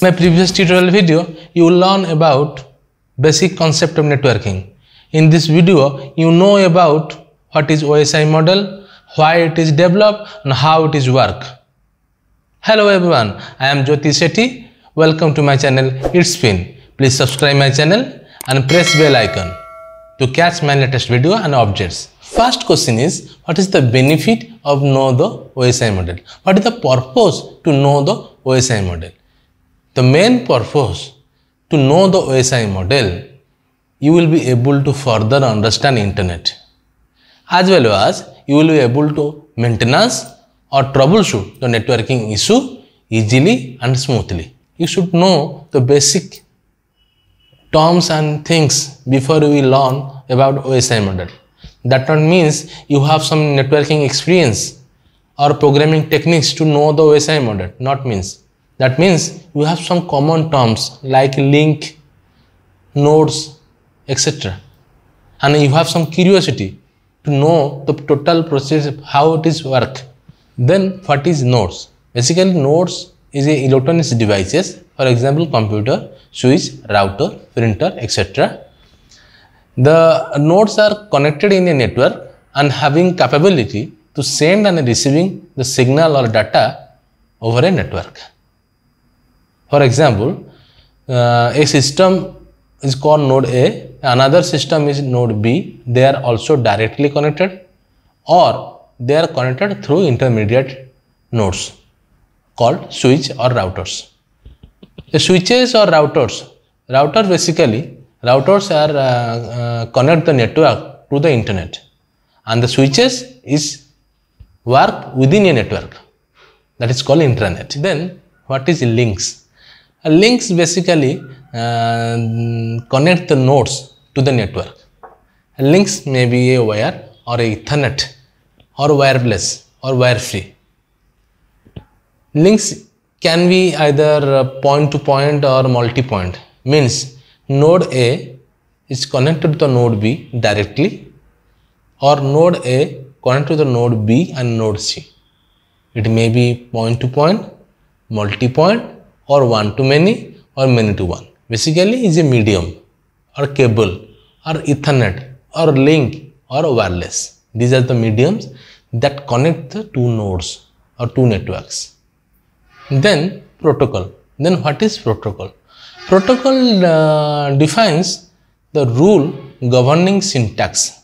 In my previous tutorial video, you will learn about basic concept of networking. In this video, you know about what is OSI model, why it is developed and how it is work. Hello everyone, I am Jyoti Sethi. Welcome to my channel It's Spin. Please subscribe my channel and press bell icon to catch my latest video and updates. First question is, what is the benefit of know the OSI model? What is the purpose to know the OSI model? The main purpose to know the OSI model, you will be able to further understand internet, as well as you will be able to maintenance or troubleshoot the networking issue easily and smoothly. You should know the basic terms and things before we learn about OSI model. That not means you have some networking experience or programming techniques to know the OSI model. Not means. That means you have some common terms like link, nodes, etc. And you have some curiosity to know the total process, how it is work. Then what is nodes? Basically nodes is a electronic devices, for example computer, switch, router, printer, etc. The nodes are connected in a network and having capability to send and receiving the signal or data over a network. For example, a system is called node A, another system is node B. They are also directly connected or they are connected through intermediate nodes called switch or routers. The switches or routers basically, routers are connect the network to the internet, and the switches is work within a network, that is called intranet. Then what is links? Links basically connect the nodes to the network. Links may be a wire or a Ethernet or wireless or wire free. Links can be either point to point or multi-point. Means node A is connected to the node B directly, or node A connected to the node B and node C. It may be point to point, multi-point, or one to many, or many to one. Basically is a medium or cable or Ethernet or link or wireless. These are the mediums that connect the two nodes or two networks. Then protocol. Then what is protocol? Protocol defines the rule governing syntax.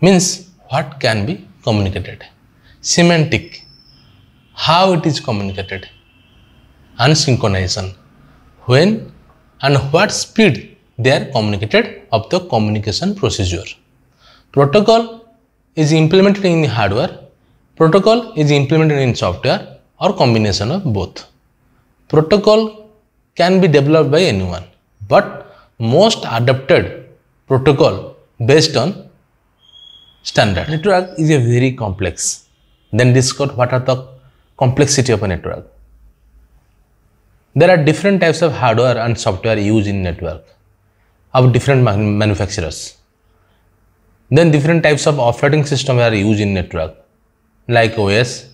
Means what can be communicated. Semantic. How it is communicated. And synchronization. When and what speed they are communicated of the communication procedure. Protocol is implemented in hardware. Protocol is implemented in software or combination of both. Protocol can be developed by anyone, but most adopted protocol based on standard. Network is a very complex. Then discuss what are the complexity of a network. There are different types of hardware and software used in network of different manufacturers. Then different types of operating system are used in network, like OS,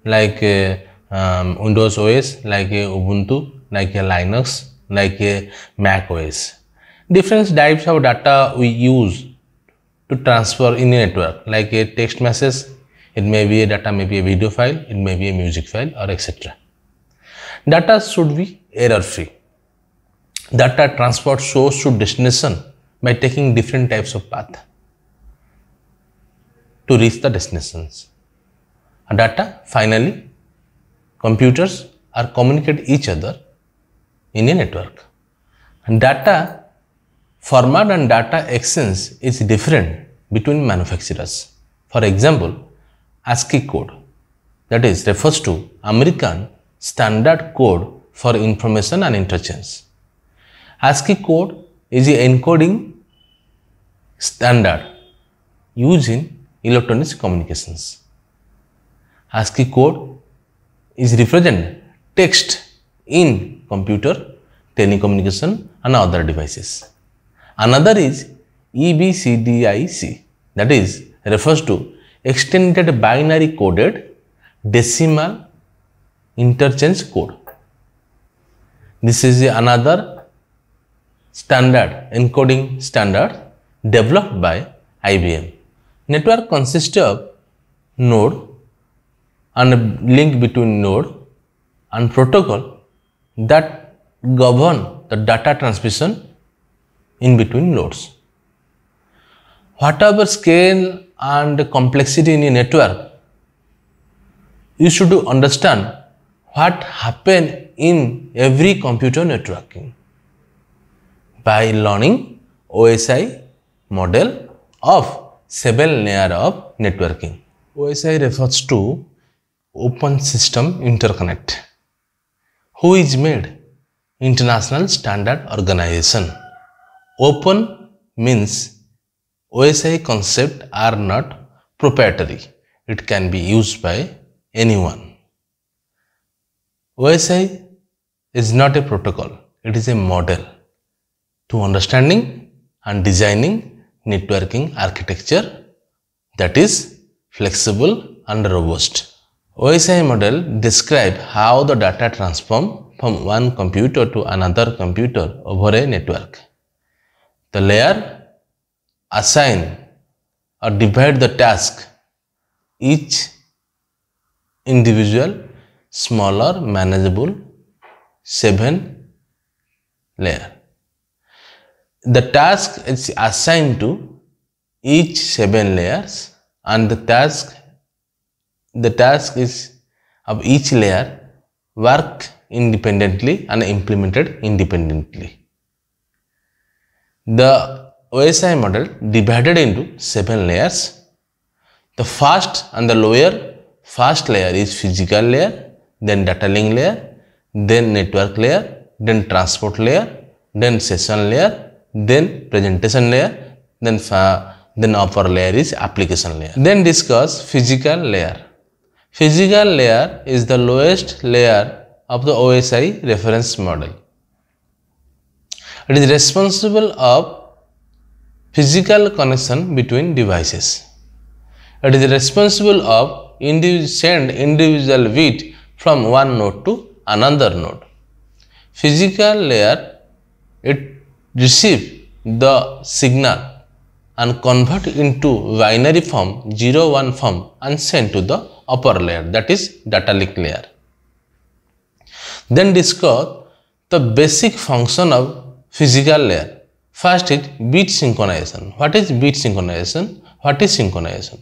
like Windows OS, like Ubuntu, like Linux, like Mac OS. Different types of data we use to transfer in a network, like a text message, it may be a data, may be a video file, it may be a music file, or etc. Data should be error free. Data transport source to destination by taking different types of path to reach the destinations. And data, finally, computers are communicate each other in a network. And data format and data exchange is different between manufacturers. For example, ASCII code, that is refers to American standard code for information and interchange. ASCII code is an encoding standard used in electronic communications. ASCII code is represent text in computer, telecommunication and other devices. Another is EBCDIC, that is refers to extended binary coded decimal interchange code. This is another standard, encoding standard developed by IBM. Network consists of node and a link between node and protocol that govern the data transmission in between nodes. Whatever scale and complexity in a network, you should understand what happen in every computer networking by learning OSI model of 7 layer of networking. OSI refers to Open System Interconnect, who is made International Standard Organization. Open means OSI concepts are not proprietary. It can be used by anyone. OSI is not a protocol. It is a model to understanding and designing networking architecture that is flexible and robust. OSI model describes how the data transform from one computer to another computer over a network. The layer assign or divide the task, each individual smaller manageable 7 layer. The task is assigned to each 7 layers, and the task is of each layer work independently and implemented independently. The OSI model divided into 7 layers. The first and the lower first layer is physical layer, then data link layer, then network layer, then transport layer, then session layer, then presentation layer, then upper layer is application layer. Then discuss physical layer. Physical layer is the lowest layer of the OSI reference model. It is responsible of physical connection between devices. It is responsible of send individual bit from one node to another node. Physical layer, it receive the signal and convert into binary form 0-1 form and send to the upper layer, that is data link layer. Then discuss the basic function of physical layer. First is bit synchronization. What is bit synchronization? What is synchronization?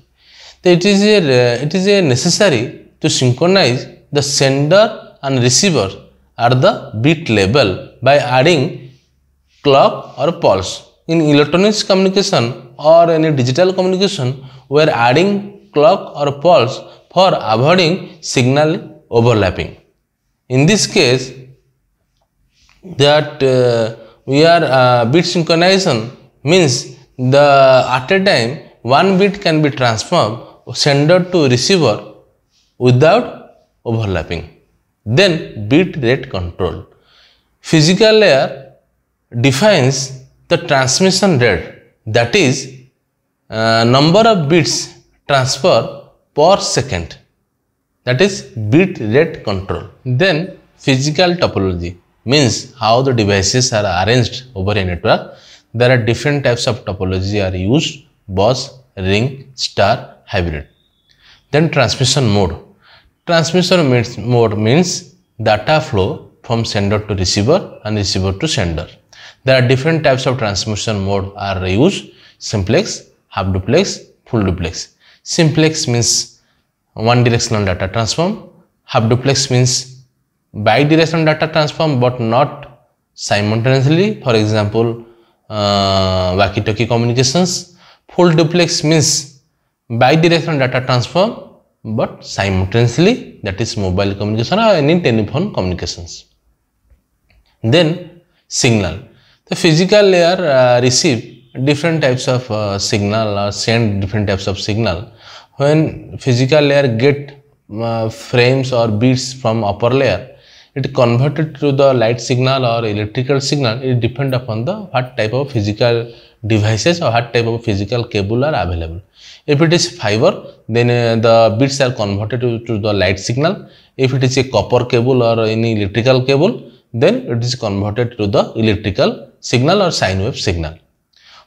It is a necessary to synchronize the sender and receiver at the bit level by adding clock or pulse. In electronics communication or any digital communication, we are adding clock or pulse for avoiding signal overlapping. In this case, that we are bit synchronization means at a time one bit can be transformed sender to receiver without overlapping. Then bit rate control. Physical layer defines the transmission rate, that is number of bits transfer per second, that is bit rate control. Then physical topology means how the devices are arranged over a network. There are different types of topology are used: bus, ring, star, hybrid. Then transmission mode. Transmission mode means data flow from sender to receiver and receiver to sender. There are different types of transmission mode are used: simplex, half duplex, full duplex. Simplex means one directional data transform. Half duplex means bidirectional data transform but not simultaneously, for example walkie-talkie communications. Full duplex means bidirectional data transform but simultaneously, that is mobile communication or any telephone communications. Then signal. The physical layer receive different types of signal or send different types of signal. When physical layer get frames or bits from upper layer, it converted to the light signal or electrical signal. It depends upon the what type of physical devices or what type of physical cable are available. If it is fiber, then the bits are converted to the light signal. If it is a copper cable or any electrical cable, then it is converted to the electrical signal or sine wave signal.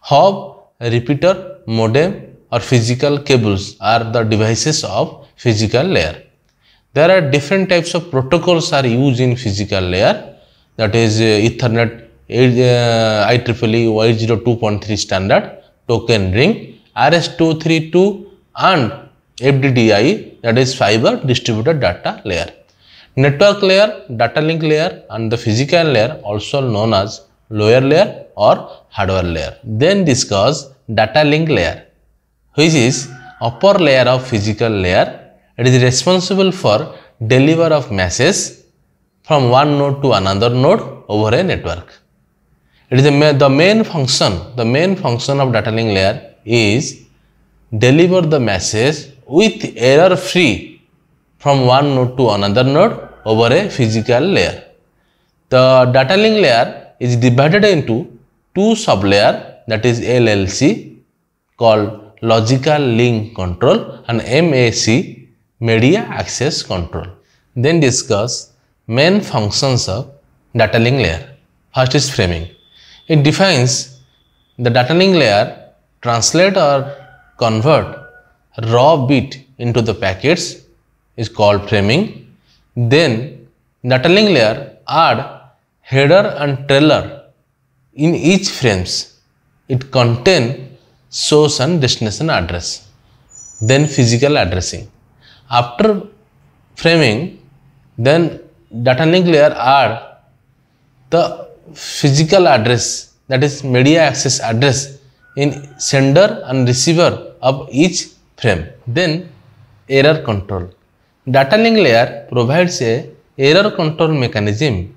Hub, repeater, modem or physical cables are the devices of physical layer. There are different types of protocols are used in physical layer, that is Ethernet, IEEE 802.3 standard, token ring, RS-232 and FDDI, that is fiber distributed data layer. Network layer, data link layer and the physical layer, also known as lower layer or hardware layer. Then discuss data link layer, which is upper layer of physical layer. It is responsible for delivery of messages from one node to another node over a network. It is the main function of data link layer is deliver the message with error free from one node to another node over a physical layer. The data link layer is divided into two sub-layer, that is LLC called logical link control and MAC media access control. Then discuss main functions of data link layer. First is framing. It defines the data link layer, translate or convert raw bit into the packets is called framing. Then data link layer add header and trailer in each frames. It contain source and destination address. Then physical addressing. After framing, then data link layer add the physical address, that is media access address in sender and receiver of each frame. Then error control. Data link layer provides a error control mechanism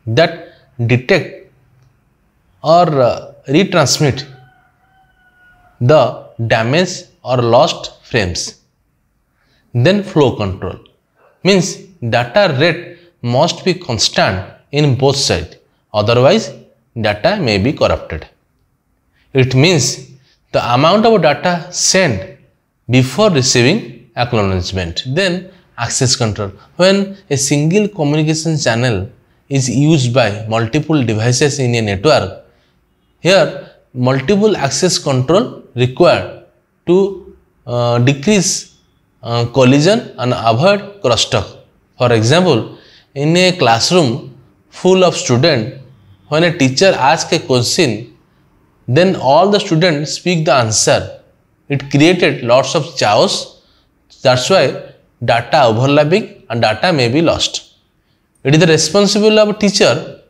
that detect or retransmit the damaged or lost frames. Then flow control means data rate must be constant in both sides, otherwise data may be corrupted. It means the amount of data sent before receiving acknowledgement. Then access control. When a single communication channel is used by multiple devices in a network, here multiple access control required to decrease collision and avoid crosstalk. For example, in a classroom full of students, when a teacher asks a question, then all the students speak the answer. It created lots of chaos. That's why data overlapping and data may be lost. It is the responsibility of a teacher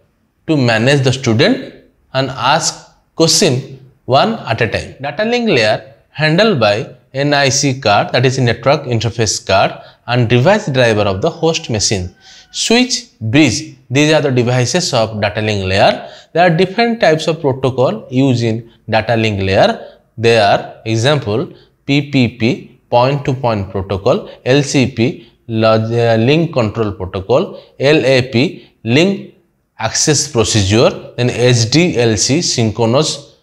to manage the student and ask question one at a time. Data link layer handled by NIC card, that is network interface card, and device driver of the host machine. Switch, bridge, these are the devices of data link layer. There are different types of protocol used in data link layer. They are example PPP, point-to-point protocol, LCP, link control protocol, LAP, link access procedure, then SDLC, synchronous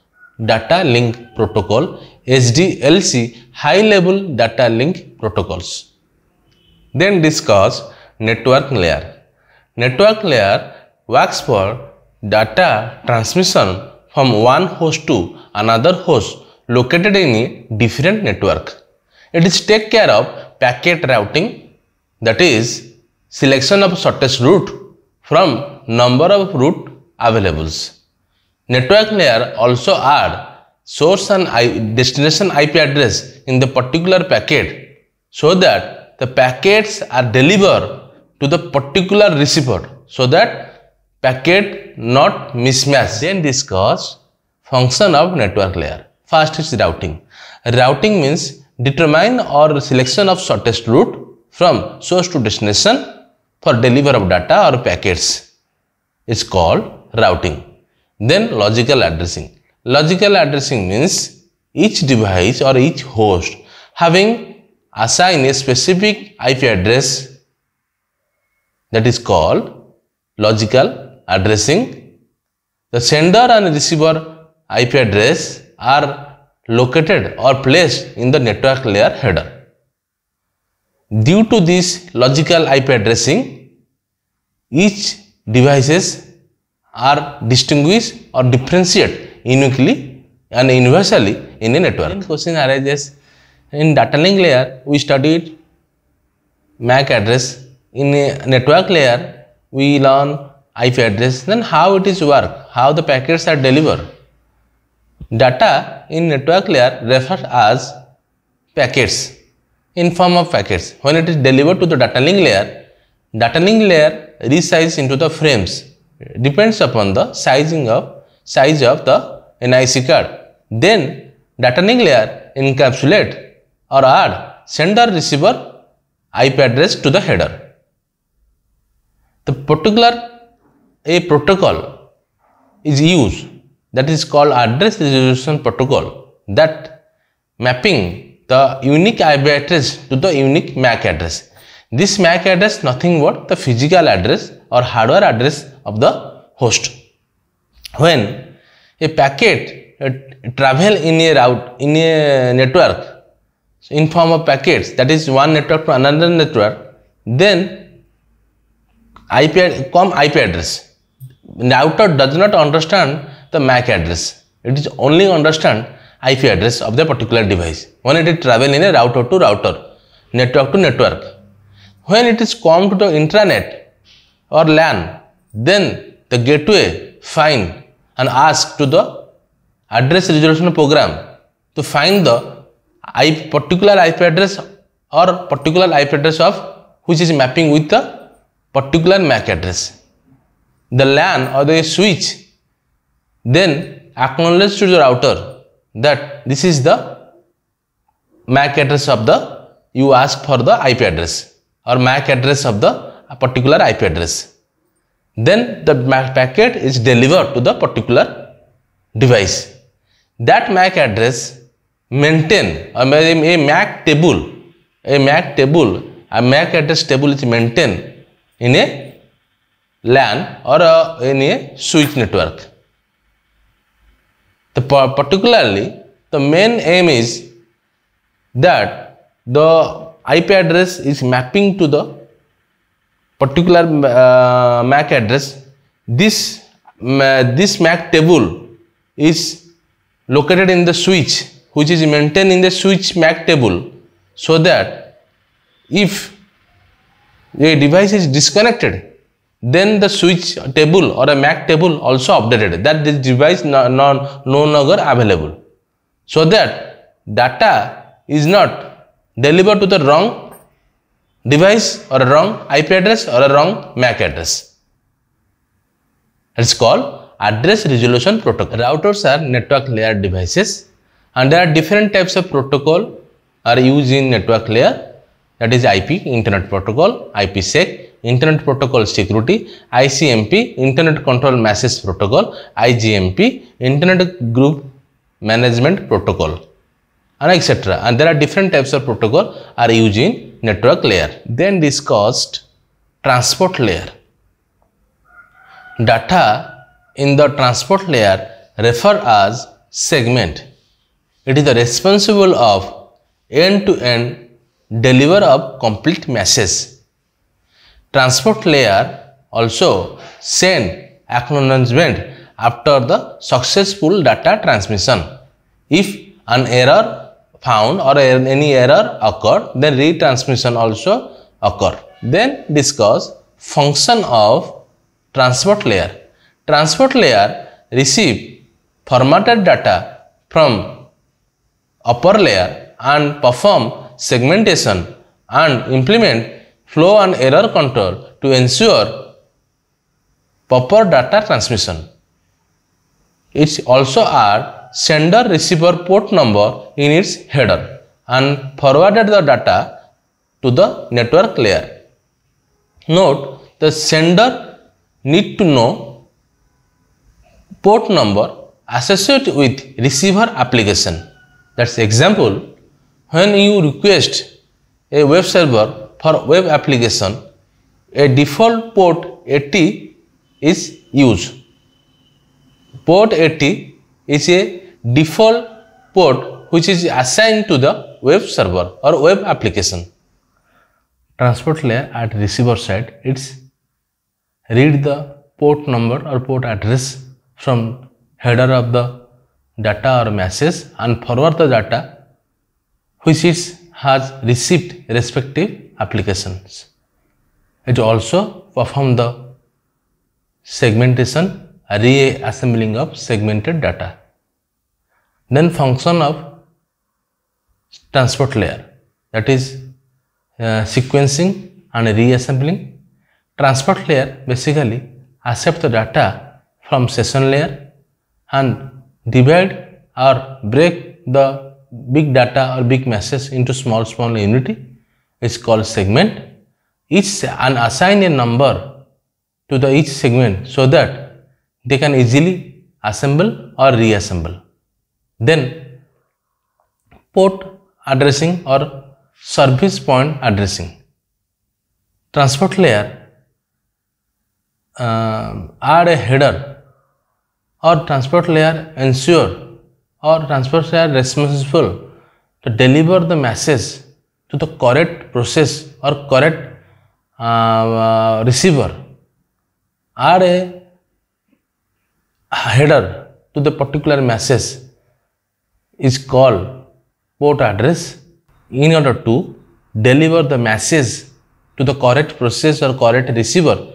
data link protocol, SDLC, high level data link protocols. Then discuss network layer. Network layer works for data transmission from one host to another host located in a different network. It is take care of packet routing, that is selection of shortest route from number of route availables. Network layer also add source and destination IP address in the particular packet so that the packets are delivered to the particular receiver so that packet not mismatch. Then discuss function of network layer. First is routing. Routing means determine or selection of shortest route from source to destination for delivery of data or packets is called routing. Then logical addressing. Logical addressing means each device or each host having assigned a specific IP address, that is called logical addressing. The sender and receiver IP address are located or placed in the network layer header. Due to this logical IP addressing, each devices are distinguished or differentiate uniquely and universally in a network. Question arises, in data link layer we studied MAC address, in a network layer we learn IP address. Then how it is work, how the packets are delivered. Data in network layer referred as packets, in form of packets. When it is delivered to the data link layer resizes into the frames, depends upon the size of the NIC card. Then data link layer encapsulate or add sender receiver IP address to the header. The a protocol is used that is called address resolution protocol, that mapping the unique IP address to the unique MAC address. This MAC address nothing but the physical address or hardware address of the host. When a packet travel in a network in form of packets, that is one network to another network, then IP address. Router does not understand the MAC address. It is only understand IP address of the particular device when it is travel in a router to router, network to network. When it is come to the intranet or LAN, then the gateway find and ask to the address resolution program to find the particular IP address or particular IP address of which is mapping with the particular MAC address. The LAN or the switch then acknowledge to the router that this is the MAC address of the, you ask for the IP address or MAC address of the particular IP address. Then the packet is delivered to the particular device. That MAC address maintain a MAC address table is maintained in a LAN or in a switch network. Particularly, the main aim is that the IP address is mapping to the particular MAC address. This MAC table is located in the switch, which is maintained in the switch MAC table, so that if a device is disconnected, then the switch table or a MAC table also updated that this device no longer available, so that data is not delivered to the wrong device or a wrong IP address or a wrong MAC address. It's called address resolution protocol. Routers are network layer devices, and there are different types of protocol are used in network layer, that is IP, Internet Protocol, IPsec, Internet Protocol Security, ICMP, Internet Control Message Protocol, IGMP, Internet Group Management Protocol, and etc. And there are different types of protocol are used in network layer. Then discussed transport layer. Data in the transport layer refer as segment. It is the responsible of end-to-end deliver of complete message. Transport layer also send acknowledgement after the successful data transmission. If an error found or any error occurred, then retransmission also occur. Then discuss function of transport layer. Transport layer receive formatted data from upper layer and perform segmentation and implement flow and error control to ensure proper data transmission. It also adds sender receiver port number in its header and forwarded the data to the network layer. Note, the sender need to know port number associated with receiver application. That's example, when you request a web server for web application, a default port 80 is used. Port 80 is a default port which is assigned to the web server or web application. Transport layer at receiver side, it's read the port number or port address from header of the data or message and forward the data which it has received respective applications. It also perform the segmentation, reassembling of segmented data. Then function of transport layer, that is sequencing and reassembling. Transport layer basically accept the data from session layer and divide or break the big data or big message into small unity. It's called segment. Each and assign a number to the each segment so that they can easily assemble or reassemble. Then port addressing or service point addressing. Transport layer add a header, or transport layer ensure or transport layer responsible to deliver the message to the correct process or correct receiver. Add a header to the particular message is called port address in order to deliver the message to the correct process or correct receiver.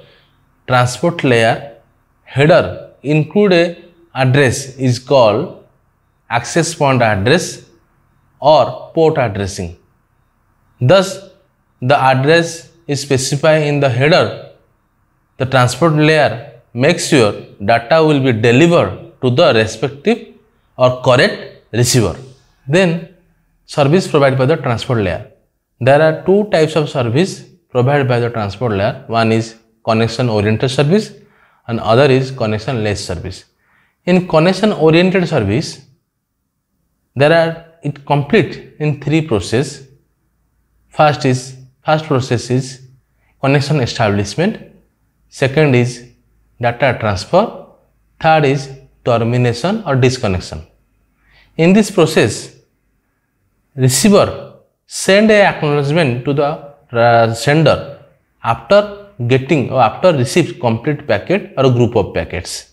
Transport layer header include a address is called access point address or port addressing. Thus, the address is specified in the header. The transport layer makes sure data will be delivered to the respective or correct receiver. Then, service provided by the transport layer. There are two types of service provided by the transport layer. One is connection oriented service and other is connection less service. In connection oriented service, it complete in three processes. First process is connection establishment, second is data transfer, third is termination or disconnection. In this process, receiver send a acknowledgement to the sender after getting or after received complete packet or a group of packets.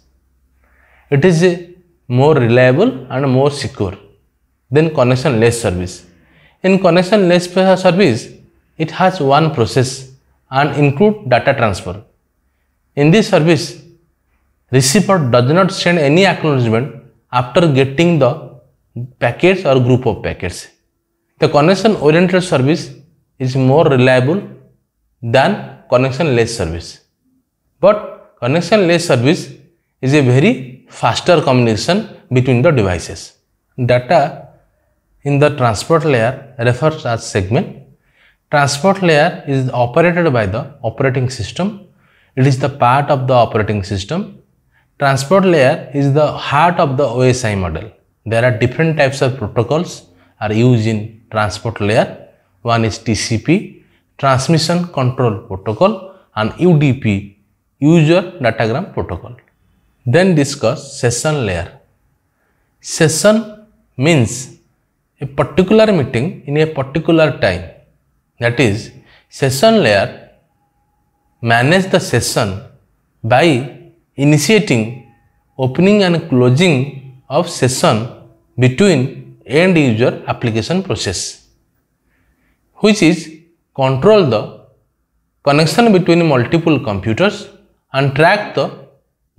It is more reliable and more secure than connection less service. In connection less service, it has one process and include data transfer. In this service, receiver does not send any acknowledgement after getting the packets or group of packets. The connection oriented service is more reliable than connection less service. But connection less service is a very faster communication between the devices. Data in the transport layer refers as segment. Transport layer is operated by the operating system. It is the part of the operating system. Transport layer is the heart of the OSI model. There are different types of protocols are used in transport layer. One is TCP, Transmission Control Protocol, and UDP, User Datagram Protocol. Then discuss session layer. Session means a particular meeting in a particular time. That is, session layer manage the session by initiating, opening and closing of session between end user application process, which is control the connection between multiple computers and track the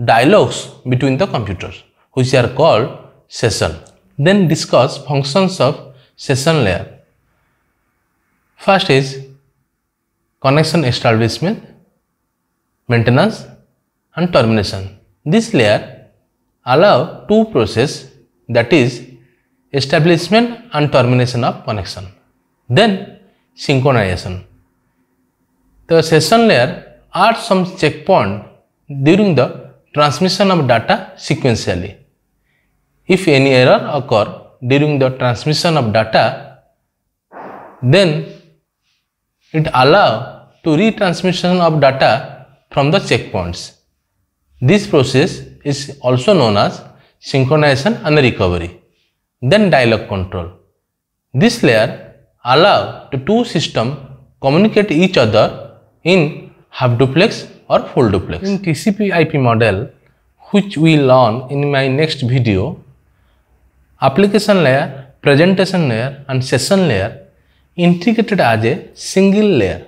dialogues between the computers, which are called session. Then discuss functions of session layer. First is connection establishment, maintenance and termination. This layer allow two processes, that is establishment and termination of connection. Then synchronization. The session layer adds some checkpoint during the transmission of data sequentially. If any error occur during the transmission of data, then it allows to retransmission of data from the checkpoints. This process is also known as synchronization and recovery. Then dialog control. This layer allows the two systems communicate each other in half duplex or full duplex. In TCP/IP model, which we learn in my next video, application layer, presentation layer and session layer integrated as a single layer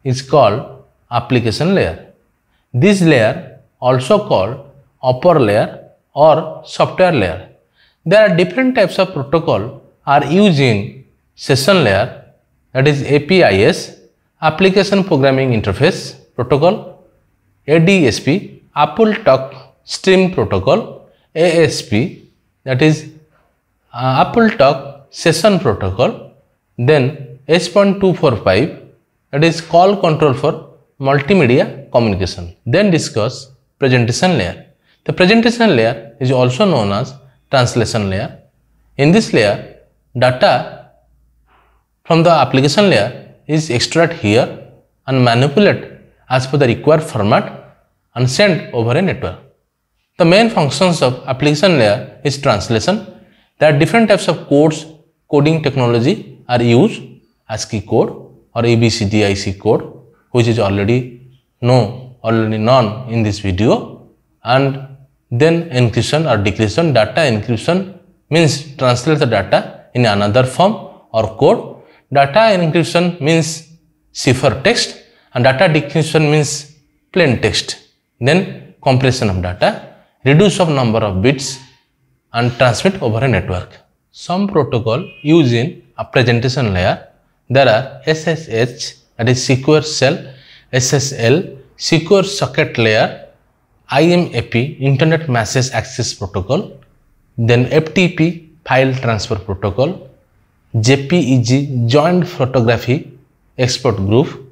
is called application layer. This layer also called upper layer or software layer. There are different types of protocol are used in session layer, that is APIs, Application Programming Interface Protocol, ADSP, Apple Talk Stream Protocol, ASP, that is Apple Talk Session Protocol, then H.245, that is call control for multimedia communication. Then discuss presentation layer. The presentation layer is also known as translation layer. In this layer, data from the application layer is extracted here and manipulated as per the required format and sent over a network. The main functions of application layer is translation. There are different types of codes, coding technology are used, ASCII code or ABCDIC code, which is already known in this video, and then encryption or decryption. Data encryption means translate the data in another form or code. Data encryption means cipher text and data decryption means plain text. Then compression of data, reduce of number of bits and transmit over a network. Some protocol used in a presentation layer. There are SSH, that is Secure Shell, SSL, Secure Socket Layer, IMAP, Internet Message Access Protocol, then FTP, File Transfer Protocol, JPEG, Joint Photography Export Group,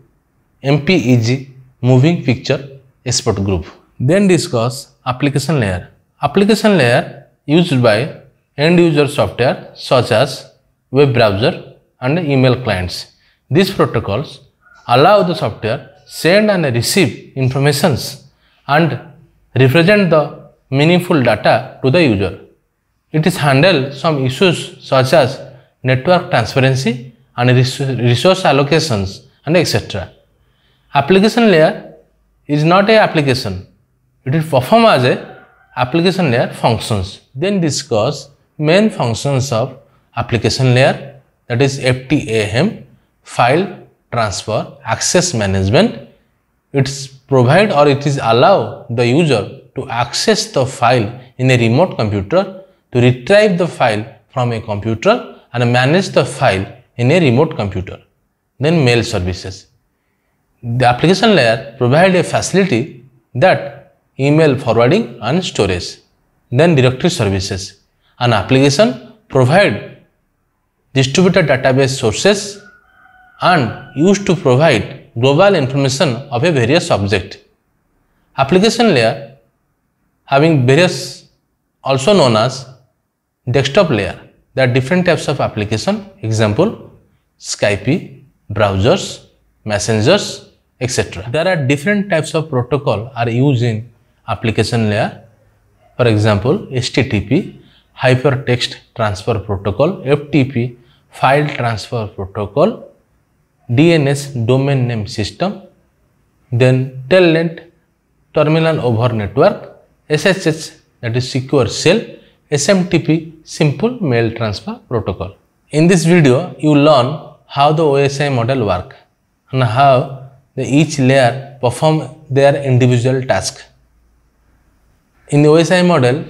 MPEG, Moving Picture Export Group. Then discuss application layer. Application layer used by end user software such as web browser and email clients. These protocols allow the software send and receive informations and represent the meaningful data to the user. It is handle some issues such as network transparency and resource allocations and etc. Application layer is not a application. It is perform as a application layer functions. Then discuss main functions of application layer, that is FTAM, File Transfer Access Management. It's provide or it is allow the user to access the file in a remote computer, to retrieve the file from a computer and manage the file in a remote computer. Then mail services. The application layer provide a facility that email forwarding and storage. Then directory services. An application provide distributed database sources and used to provide global information of a various object. Application layer having various, also known as desktop layer. There are different types of application, example Skype, browsers, messengers, etc. There are different types of protocol are used in application layer. For example, HTTP, Hypertext Transfer Protocol, FTP, File Transfer Protocol, DNS, Domain Name System, then Telnet, Terminal Over Network, SSH, that is Secure Shell, SMTP, Simple Mail Transfer Protocol. In this video, you learn how the OSI model work and how each layer perform their individual task. In the OSI model,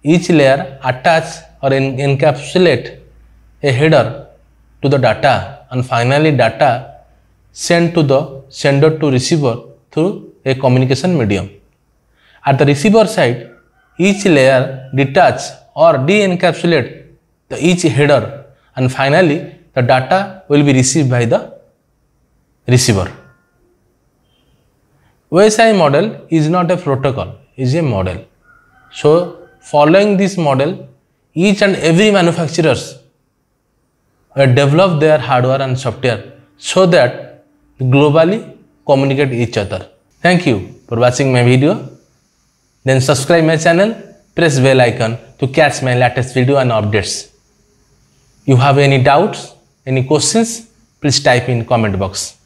each layer attach or encapsulate a header to the data and finally data sent to the sender to receiver through a communication medium. At the receiver side, each layer detach or de-encapsulate each header and finally the data will be received by the receiver. OSI model is not a protocol, it is a model. So, following this model, each and every manufacturers develop their hardware and software so that globally communicate each other. Thank you for watching my video. Then subscribe my channel, press bell icon to catch my latest video and updates. You have any doubts, any questions, please type in comment box.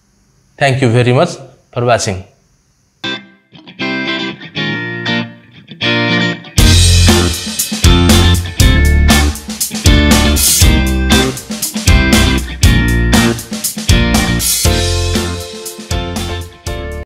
Thank you very much for watching.